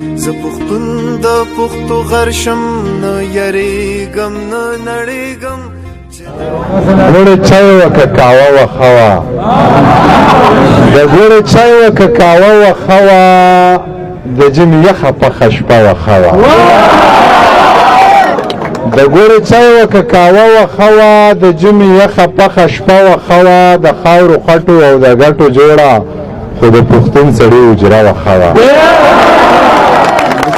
زه پښتون د پښتو غرشم نه یریږم نه نړیږم ګوړې چای وکه کاوه وښه وه د ګوړې چای وکه کاوه وښه وه د ژمي یخه پخه شپه وښه وه د ګوړې چای وکه کاوه وښه وه د ژمي یخه پخه شپه وښه وه د خاورو خټو او د ګټو جوړه خو د پښتون سړي اجره وښه وه.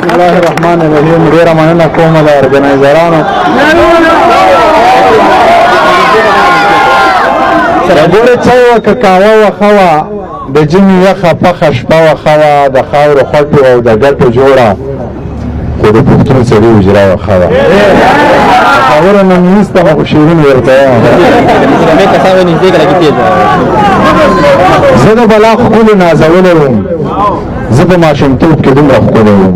بسم الله الرحمن الرحیم. ډېره مننه کوم د ارګنایزرانو د ګوړې چای وکه کاوه وښه وه د ژمي یخه پخه شپه وښه وه د خاورو خټو او د ګټو جوړه خو د پښتون سړي اجره وښه وه. خبره نن نیسته مو خو شعرونه ورته وایم. زه د بلا ښکلو نازولی وم زه په ماشومتوب کې دومره ښکلی وم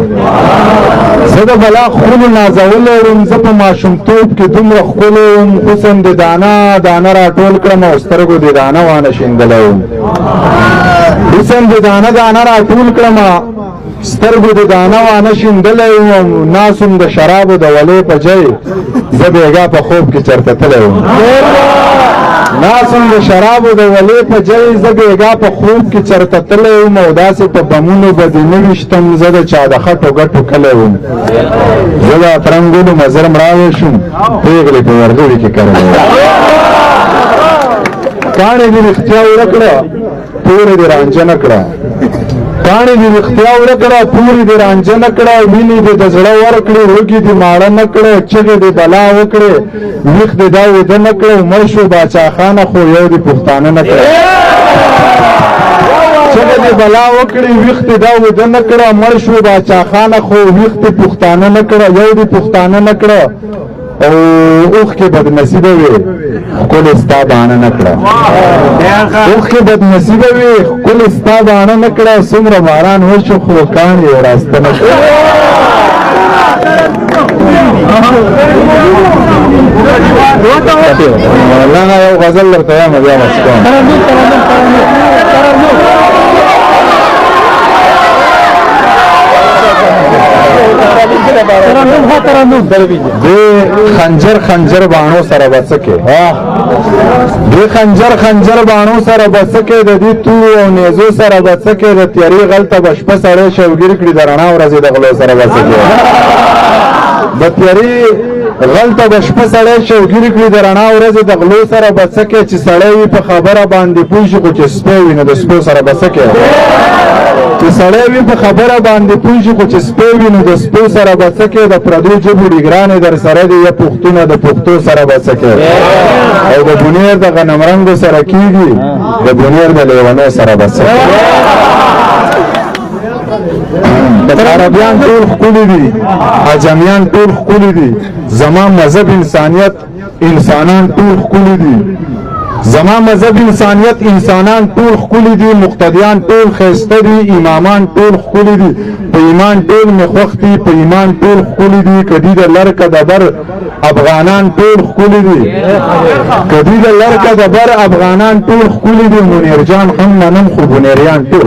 زه د بلا ښکلو نازولی وم زه په ماشومتوب کې دومره ښکلی وم حسن د دانه دانه راټول کړم او سترګو د دانه وانه شیندلی وم حسن د دانه دانه راټول کړم سترګو د دانه وانه شیندلی وم ناسم د شرابو د ولې په جای زه بېګا په خوب کې چرته تلی وم ناسم د شرابو د ولې په جای زه بېګا په خوب کې چرته تلی وم او داسې په بمونو به دې نه ویشتم زه د چا د خټو ګټو کلی وم زه د اترنګلو مزر مړاوی شوم پېغلې په ورغوي کې کرلی وم کاڼې دې رښتیا ورکړه تورې دې رانجه نه کړه کاڼې دې رښتیا ورکړه تورې دې رانجه نه کړه وینې دې د زړه ورکړې وږي دې ماړه نه کړه چغې دې بلا وکړې ویښ دې دا وده نه کړه مړ شو باچاخانه خو یو دې پښتانه نه کړه چغې دې بلا وکړې ویښ دې دا وده نه کړه مړ شو باچاخانه خو ویښ دې پښتانه نه کړه یو دې پښتانه نه کړه او اوښکې بدنصیبه وې ښکلې ستا باڼه نه کړه اوښکې بدنصیبه وې ښکلې ستا باڼه نه کړه څومره باران وشو خو کاڼې یې راسته نه کړه مولانا یو غزل درته وایم بیا بس کوم دې خنجر خنجر باڼو سره به څه کې دې خنجر خنجر باڼو سره به څه کې د دې تورو او نیزو سره به څه کې د تیارې غلطه به شپه سړی شوګیر کړي د رڼا ورځې د غلو سره به څه کې د تیارې غلطه به شپه سړی شوګیر کړي د رڼا ورځې د غلو سره به څه کې چې سړی وي په خبره باندې پوه شي خو چې سپی وي نو د سپو سره به څه کې چې سړی وي په خبره باندې پوه شي خو چې سپی وي نو د سپو سره به څه کې د پردو ژبو ډیګرانې در سره دي یا پښتونه د پښتو سره به څه کې او د بونیر د غنمرنګو سره کېږي د بونیر د لیونو سره به څه عربیان ټول ښکلي دي عجمیان ټول ښکلي دي زما مذهب انسانیت انسانان ټول ښکلي دي زما مذهب انسانیت انسانان ټول ښکلي دي مقتدیان ټول ښایسته دي امامان ټول ښکلي دي په ایمان ټول مې خوښ دي په ایمان ټول ښکلي دي که دي د لر که د بر افغانان ټول ښکلي دي که دي د لر که د بر افغانان ټول ښکلي دي منیر جان هم منم خو بنیریان ټول